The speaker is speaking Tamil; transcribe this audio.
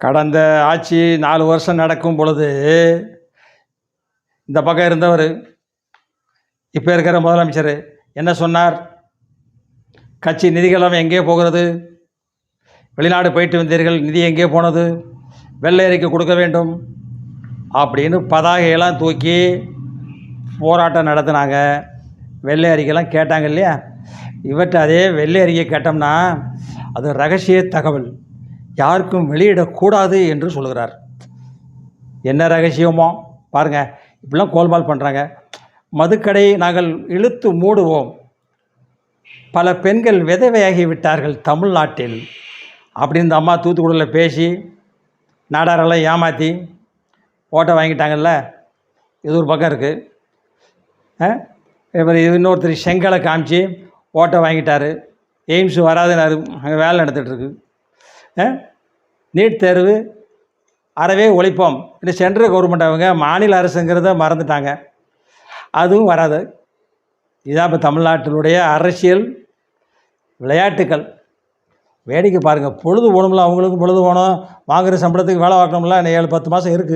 கடந்த ஆட்சி 4 வருஷம் நடக்கும் பொழுது இந்த பக்கம் இருந்தவர், இப்போ இருக்கிற முதலமைச்சர் என்ன சொன்னார்? கட்சி நிதிகளெல்லாம் எங்கே போகிறது? வெளிநாடு போயிட்டு வந்தீர்கள், நிதி எங்கே போனது? வெள்ளை அறிக்கை கொடுக்க வேண்டும் அப்படின்னு பதாகையெல்லாம் தூக்கி போராட்டம் நடத்தினாங்க. வெள்ளை அறிக்கைலாம் கேட்டாங்க இல்லையா? இவற்றை அதே வெள்ளை அறிக்கை கேட்டோம்னா அது ரகசிய தகவல், யாருக்கும் வெளியிடக்கூடாது என்று சொல்கிறார். என்ன ரகசியமோ பாருங்கள். இப்படிலாம் கோல்மால் பண்ணுறாங்க. மதுக்கடை நாங்கள் இழுத்து மூடுவோம், பல பெண்கள் விதவையாகி விட்டார்கள் தமிழ்நாட்டில் அப்படின்னு இந்த அம்மா தூத்துக்குடியில் பேசி நாடாரெல்லாம் ஏமாற்றி ஓட்டை வாங்கிட்டாங்கல்ல. இது ஒரு பக்கம் இருக்குது. இப்போ இன்னொருத்தர் செங்கலை காமிச்சு ஓட்டை வாங்கிட்டார். எய்ம்ஸ் வராதுன்னாரு, அங்கே வேலை நடந்துகிட்ருக்கு. நீட் தேர்வு அறவே ஒழிப்போம் இந்த சென்ட்ரல் கவர்மெண்ட் அவங்க மாநில அரசுங்கிறத மறந்துட்டாங்க, அதுவும் வராது. இதுதான் இப்போ தமிழ்நாட்டினுடைய அரசியல் விளையாட்டுக்கள். வேடிக்கை பாருங்கள். பொழுது போகணும்ல, அவங்களுக்கும் பொழுது போகணும், வாங்குகிற சம்பளத்துக்கு வேலை பார்க்கணும்ல. 7-10 மாதம் இருக்குது.